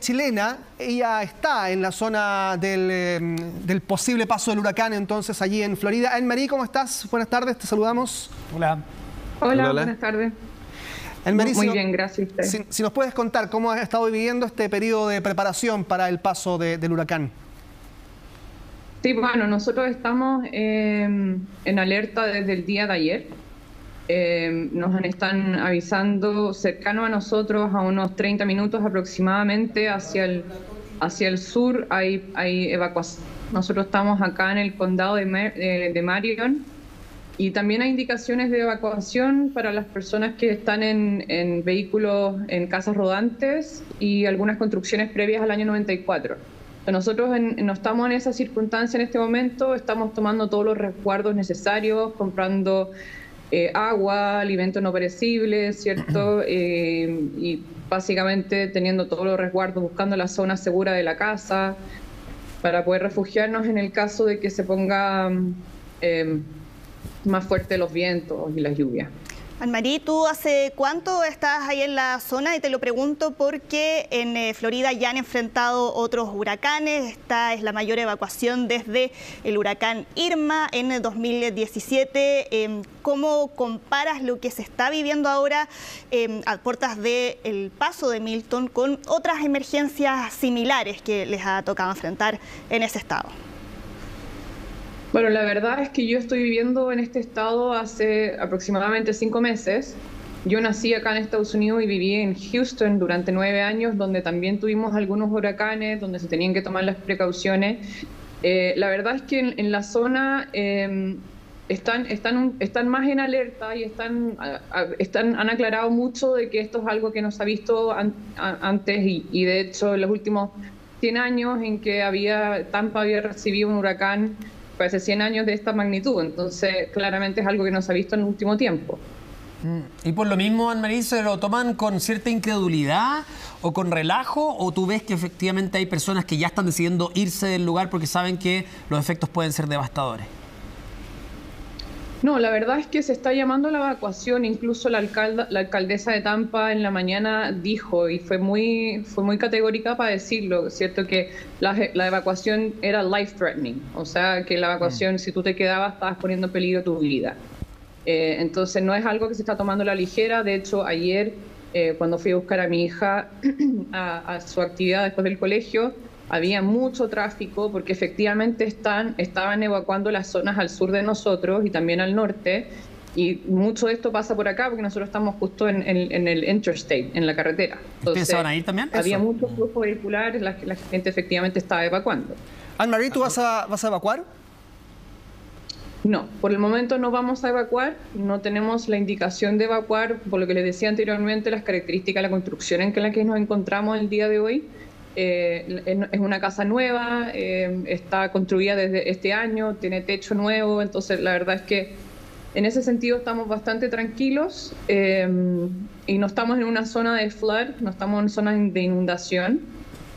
chilena. Ella está en la zona del posible paso del huracán, entonces, allí en Florida. Anne-Marie, ¿cómo estás? Buenas tardes, te saludamos. Hola. Hola, buenas tardes. Muy bien, gracias a usted. Si nos puedes contar cómo has estado viviendo este periodo de preparación para el paso del huracán. Sí, bueno, nosotros estamos en alerta desde el día de ayer. Nos están avisando cercano a nosotros, a unos 30 minutos aproximadamente, hacia el sur hay evacuación. Nosotros estamos acá en el condado de Marion y también hay indicaciones de evacuación para las personas que están en vehículos, en casas rodantes y algunas construcciones previas al año 94. Nosotros no estamos en esa circunstancia en este momento, estamos tomando todos los resguardos necesarios, comprando agua, alimentos no perecibles, ¿cierto? Y básicamente teniendo todos los resguardos, buscando la zona segura de la casa para poder refugiarnos en el caso de que se ponga más fuerte los vientos y las lluvias. Anne-Marie, ¿tú hace cuánto estás ahí en la zona? Y te lo pregunto porque en Florida ya han enfrentado otros huracanes. Esta es la mayor evacuación desde el huracán Irma en el 2017. ¿Cómo comparas lo que se está viviendo ahora a puertas del paso de Milton con otras emergencias similares que les ha tocado enfrentar en ese estado? Bueno, la verdad es que yo estoy viviendo en este estado hace aproximadamente 5 meses. Yo nací acá en Estados Unidos y viví en Houston durante 9 años, donde también tuvimos algunos huracanes, donde se tenían que tomar las precauciones. La verdad es que en la zona están más en alerta y han aclarado mucho de que esto es algo que no se ha visto antes y de hecho en los últimos 100 años en que Tampa había recibido un huracán hace 100 años de esta magnitud, entonces claramente es algo que no se ha visto en el último tiempo. Y por lo mismo, Anne-Marie, ¿se lo toman con cierta incredulidad o con relajo? ¿O tú ves que efectivamente hay personas que ya están decidiendo irse del lugar porque saben que los efectos pueden ser devastadores? No, la verdad es que se está llamando a la evacuación. Incluso la alcaldesa de Tampa en la mañana dijo, y fue muy categórica para decirlo, ¿cierto? Que la evacuación era life threatening. O sea, que la evacuación, si tú te quedabas, estabas poniendo en peligro tu vida. Entonces, no es algo que se está tomando a la ligera. De hecho, ayer, cuando fui a buscar a mi hija a su actividad después del colegio, había mucho tráfico porque efectivamente estaban evacuando las zonas al sur de nosotros y también al norte, y mucho de esto pasa por acá porque nosotros estamos justo en el interstate, en la carretera. Entonces, ¿ustedes se van a ir también? Había mucho flujo vehicular, la gente efectivamente estaba evacuando. Anne-Marie, ¿tú vas a evacuar? No, por el momento no vamos a evacuar, no tenemos la indicación de evacuar, por lo que les decía anteriormente, las características de la construcción en la que nos encontramos el día de hoy. Es una casa nueva, está construida desde este año, tiene techo nuevo, entonces la verdad es que en ese sentido estamos bastante tranquilos y no estamos en una zona de flood, no estamos en zona de inundación,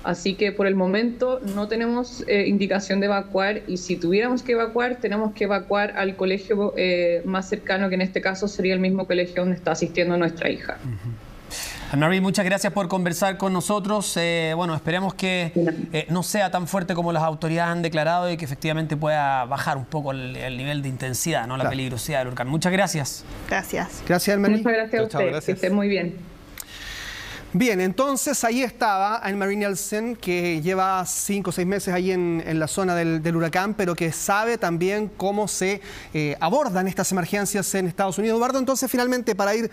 así que por el momento no tenemos indicación de evacuar, y si tuviéramos que evacuar, tenemos que evacuar al colegio más cercano, que en este caso sería el mismo colegio donde está asistiendo nuestra hija. Anne-Marie, muchas gracias por conversar con nosotros. Bueno, esperemos que no sea tan fuerte como las autoridades han declarado y que efectivamente pueda bajar un poco el nivel de intensidad, ¿no? La peligrosidad del huracán. Muchas gracias. Gracias. Gracias, Anne-Marie. Muchas gracias a usted, que esté muy bien. Bien, entonces ahí estaba Anne-Marie Nielsen, que lleva 5 o 6 meses ahí en la zona del huracán, pero que sabe también cómo se abordan estas emergencias en Estados Unidos. Eduardo, entonces finalmente para ir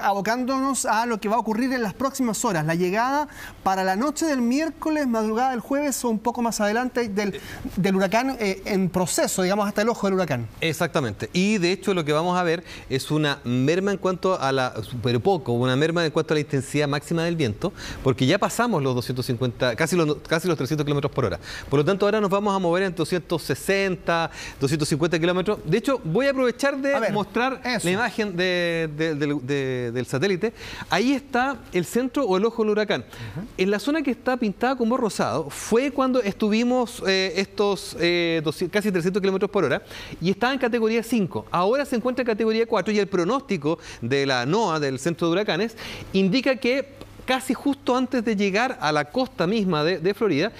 abocándonos a lo que va a ocurrir en las próximas horas, la llegada para la noche del miércoles, madrugada del jueves o un poco más adelante del huracán en proceso, digamos, hasta el ojo del huracán. Exactamente, y de hecho lo que vamos a ver es una merma en cuanto a una merma en cuanto a la intensidad máxima del viento, porque ya pasamos los 250, casi los 300 kilómetros por hora. Por lo tanto, ahora nos vamos a mover en 260, 250 kilómetros. De hecho, voy a aprovechar de mostrar la imagen del satélite. Ahí está el centro o el ojo del huracán. En la zona que está pintada como rosado fue cuando estuvimos casi 300 kilómetros por hora y estaba en categoría 5. Ahora se encuentra en categoría 4 y el pronóstico de la NOAA, del Centro de Huracanes, indica que casi justo antes de llegar a la costa misma de Florida,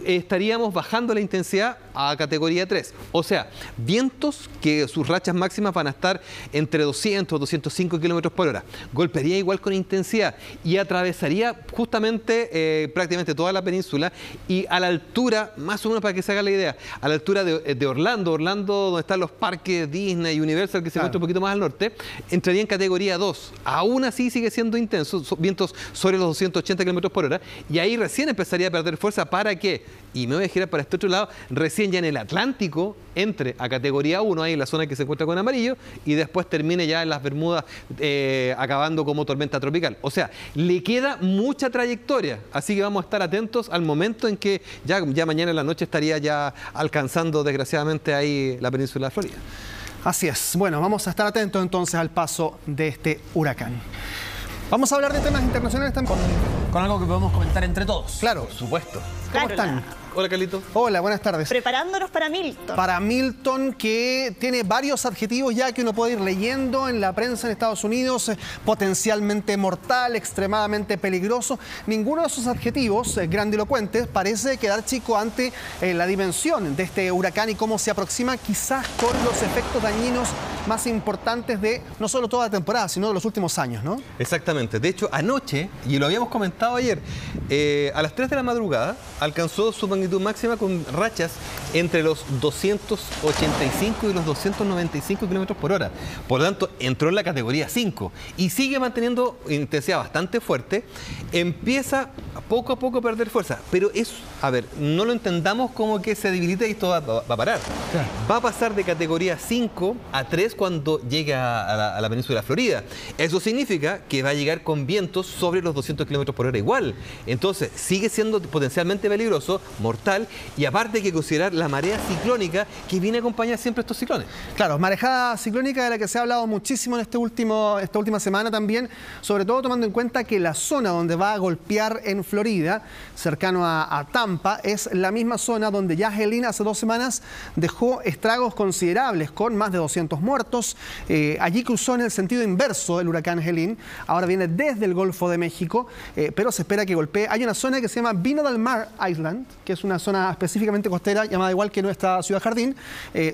estaríamos bajando la intensidad a categoría 3. O sea, vientos que sus rachas máximas van a estar entre 200 y 205 kilómetros por hora. Golpearía igual con intensidad y atravesaría justamente prácticamente toda la península y a la altura, más o menos para que se haga la idea, a la altura de Orlando, donde están los parques Disney y Universal, que se encuentra un poquito más al norte, entraría en categoría 2. Aún así sigue siendo intenso, vientos sobre los 280 kilómetros por hora, y ahí recién empezaría a perder fuerza para que, y me voy a girar para este otro lado, recién ya en el Atlántico entre a categoría 1, ahí en la zona que se encuentra con amarillo, y después termine ya en las Bermudas acabando como tormenta tropical. O sea, le queda mucha trayectoria, así que vamos a estar atentos al momento en que ya mañana en la noche estaría ya alcanzando desgraciadamente ahí la península de Florida. Así es. Bueno, vamos a estar atentos entonces al paso de este huracán. Vamos a hablar de temas internacionales también. Con algo que podemos comentar entre todos. Claro. Por supuesto. ¿Cómo están? Hola, Carlito. Hola, buenas tardes. Preparándonos para Milton. Para Milton, que tiene varios adjetivos ya que uno puede ir leyendo en la prensa en Estados Unidos: potencialmente mortal, extremadamente peligroso. Ninguno de esos adjetivos grandilocuentes parece quedar chico ante la dimensión de este huracán y cómo se aproxima, quizás con los efectos dañinos más importantes de no solo toda la temporada, sino de los últimos años, ¿no? Exactamente. De hecho, anoche, y lo habíamos comentado ayer, a las 3 de la madrugada alcanzó su magnitud máxima con rachas entre los 285 y los 295 kilómetros por hora. Por lo tanto, entró en la categoría 5 y sigue manteniendo intensidad bastante fuerte. Empieza poco a poco a perder fuerza, pero es, a ver, no lo entendamos como que se debilita y esto va a parar. Claro. Va a pasar de categoría 5 a 3 cuando llegue a la península de Florida. Eso significa que va a llegar con vientos sobre los 200 kilómetros por hora igual. Entonces, sigue siendo potencialmente peligroso, mortal, y aparte hay que considerar la marea ciclónica que viene a acompañar siempre estos ciclones. Claro, marejada ciclónica de la que se ha hablado muchísimo en esta última semana también, sobre todo tomando en cuenta que la zona donde va a golpear en Florida, cercano a Tampa, es la misma zona donde ya Helene hace 2 semanas dejó estragos considerables con más de 200 muertos. Allí cruzó en el sentido inverso el huracán Helene, ahora viene desde el Golfo de México, pero se espera que golpee. Hay una zona que se llama Vino del Mar Island, que es una zona específicamente costera, llamada igual que nuestra Ciudad Jardín,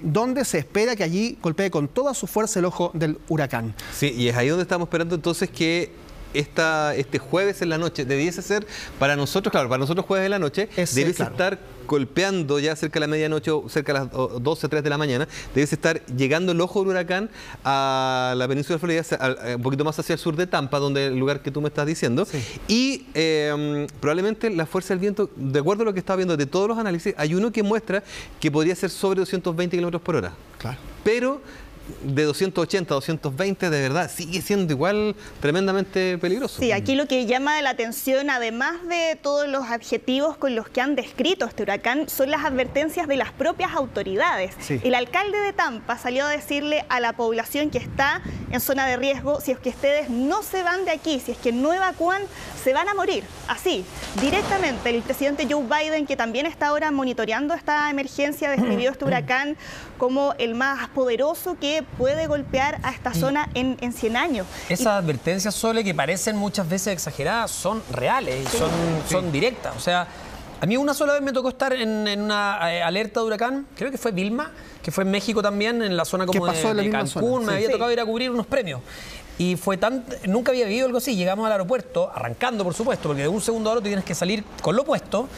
donde se espera que allí golpee con toda su fuerza el ojo del huracán. Sí, y es ahí donde estamos esperando entonces que este jueves en la noche debiese ser para nosotros, claro, para nosotros jueves en la noche, debiese estar golpeando ya cerca de la medianoche o cerca de las 12, 3 de la mañana, debiese estar llegando el ojo del huracán a la península de Florida, un poquito más hacia el sur de Tampa, donde el lugar que tú me estás diciendo, sí. Y probablemente la fuerza del viento, de acuerdo a lo que estaba viendo de todos los análisis, hay uno que muestra que podría ser sobre 220 kilómetros por hora. Claro. Pero de 280 a 220 de verdad sigue siendo igual tremendamente peligroso. Sí, aquí lo que llama la atención, además de todos los adjetivos con los que han descrito este huracán, son las advertencias de las propias autoridades. Sí. El alcalde de Tampa salió a decirle a la población que está en zona de riesgo: si es que ustedes no se van de aquí, si es que no evacúan, se van a morir. Así, directamente. El presidente Joe Biden, que también está ahora monitoreando esta emergencia, describió este huracán como el más poderoso que puede golpear a esta zona en 100 años. Esas advertencias, Sole, que parecen muchas veces exageradas, son reales y son directas. O sea, a mí una sola vez me tocó estar en una alerta de huracán, creo que fue Vilma, que fue en México también, en la zona como de Cancún, me había tocado ir a cubrir unos premios. Y fue nunca había vivido algo así. Llegamos al aeropuerto, arrancando por supuesto, porque de un segundo a otro tienes que salir con lo puesto.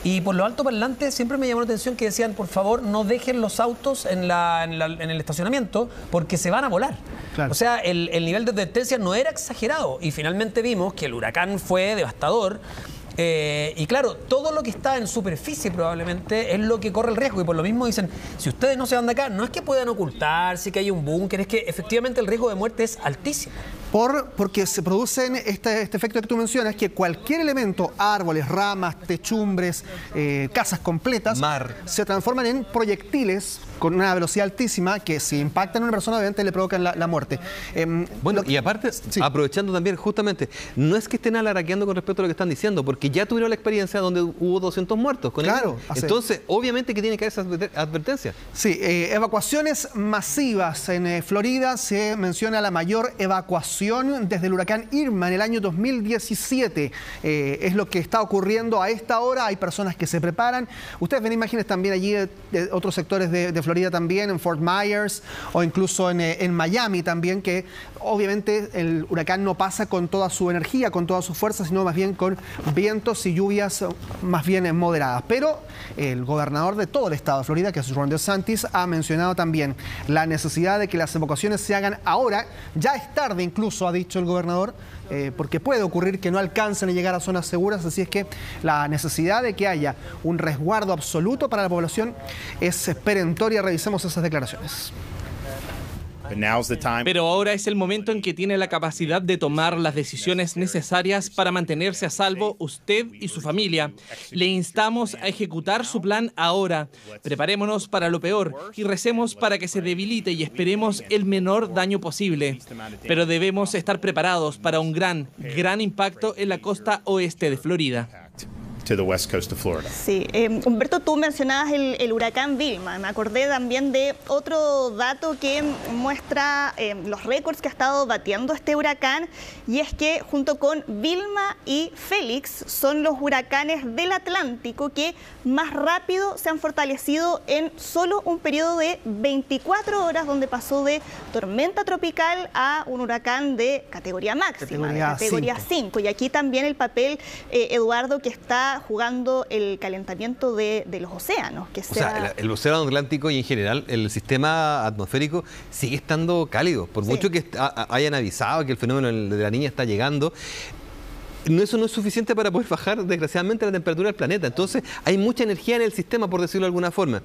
Y por los altoparlantes siempre me llamó la atención que decían: por favor, no dejen los autos en el estacionamiento porque se van a volar. Claro. O sea, el nivel de advertencia no era exagerado. Y finalmente vimos que el huracán fue devastador. Y claro, todo lo que está en superficie probablemente es lo que corre el riesgo. Y por lo mismo dicen: si ustedes no se van de acá, no es que puedan ocultarse, que hay un búnker, es que efectivamente el riesgo de muerte es altísimo. Porque se producen este efecto que tú mencionas, que cualquier elemento, árboles, ramas, techumbres, casas completas, se transforman en proyectiles con una velocidad altísima que, si impactan a una persona, obviamente le provocan la muerte. Bueno, y aparte, aprovechando también, justamente, no es que estén alaraqueando con respecto a lo que están diciendo, porque ya tuvieron la experiencia donde hubo 200 muertos con claro, entonces, obviamente que tiene que haber esa advertencia. Sí, evacuaciones masivas en Florida. Se menciona la mayor evacuación evacuación desde el huracán Irma en el año 2017. Es lo que está ocurriendo a esta hora. Hay personas que se preparan. Ustedes ven imágenes también allí de otros sectores de Florida también, en Fort Myers o incluso en Miami también, que obviamente el huracán no pasa con toda su energía, con toda su fuerza, sino más bien con vientos y lluvias más bien moderadas. Pero el gobernador de todo el estado de Florida, que es Ron DeSantis, ha mencionado también la necesidad de que las evacuaciones se hagan ahora. Ya es tarde incluso, ha dicho el gobernador, porque puede ocurrir que no alcancen a llegar a zonas seguras, así es que la necesidad de que haya un resguardo absoluto para la población es perentoria. Revisemos esas declaraciones. Pero ahora es el momento en que tiene la capacidad de tomar las decisiones necesarias para mantenerse a salvo usted y su familia. Le instamos a ejecutar su plan ahora. Preparémonos para lo peor y recemos para que se debilite y esperemos el menor daño posible. Pero debemos estar preparados para un gran impacto en la costa oeste de Florida. Sí, Humberto, tú mencionabas el huracán Vilma. Me acordé también de otro dato que muestra los récords que ha estado batiendo este huracán, y es que junto con Vilma y Félix son los huracanes del Atlántico que más rápido se han fortalecido en solo un periodo de 24 horas, donde pasó de tormenta tropical a un huracán de categoría máxima, categoría 5. Y aquí también el papel, Eduardo, que está jugando el calentamiento de los océanos. El océano Atlántico y en general el sistema atmosférico sigue estando cálido, por mucho que hayan avisado que el fenómeno de la Niña está llegando. Eso no es suficiente para poder bajar, desgraciadamente, la temperatura del planeta. Entonces, hay mucha energía en el sistema, por decirlo de alguna forma.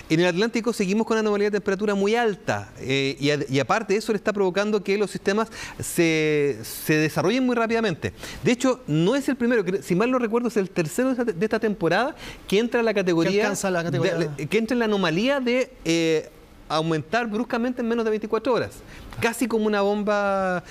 En el Atlántico seguimos con una anomalía de temperatura muy alta y aparte de eso le está provocando que los sistemas se desarrollen muy rápidamente. De hecho, no es el primero, si mal no recuerdo, es el tercero de esta temporada que entra en la categoría, que entra en la anomalía de aumentar bruscamente en menos de 24 horas. Casi como una bomba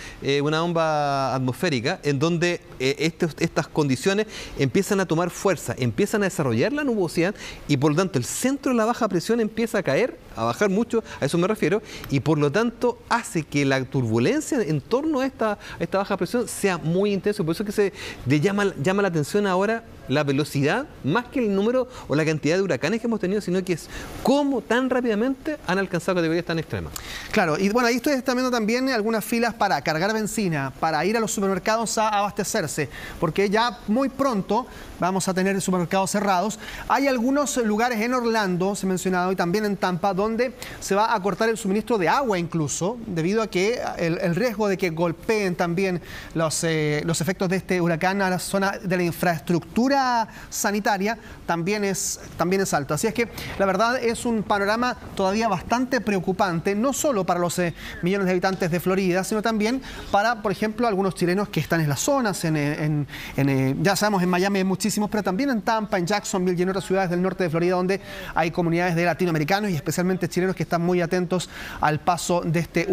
atmosférica, en donde estas condiciones empiezan a tomar fuerza, empiezan a desarrollar la nubosidad y por lo tanto el centro de la baja presión empieza a caer, a bajar mucho, a eso me refiero, y por lo tanto hace que la turbulencia en torno a esta baja presión sea muy intensa. Por eso es que llama la atención ahora la velocidad, más que el número o la cantidad de huracanes que hemos tenido, sino que es cómo tan rápidamente han alcanzado categorías tan extremas. Claro, y bueno, ahí ustedes están viendo también algunas filas para cargar benzina, para ir a los supermercados a abastecerse, porque ya muy pronto vamos a tener supermercados cerrados. Hay algunos lugares en Orlando, se ha mencionado, y también en Tampa, donde se va a cortar el suministro de agua incluso, debido a que el riesgo de que golpeen también los efectos de este huracán a la zona de la infraestructura sanitaria también es alto. Así es que la verdad es un panorama todavía bastante preocupante, no solo para los millones de habitantes de Florida, sino también para, por ejemplo, algunos chilenos que están en las zonas, ya sabemos, en Miami hay muchísimos, pero también en Tampa, en Jacksonville y en otras ciudades del norte de Florida, donde hay comunidades de latinoamericanos y especialmente chilenos que están muy atentos al paso de este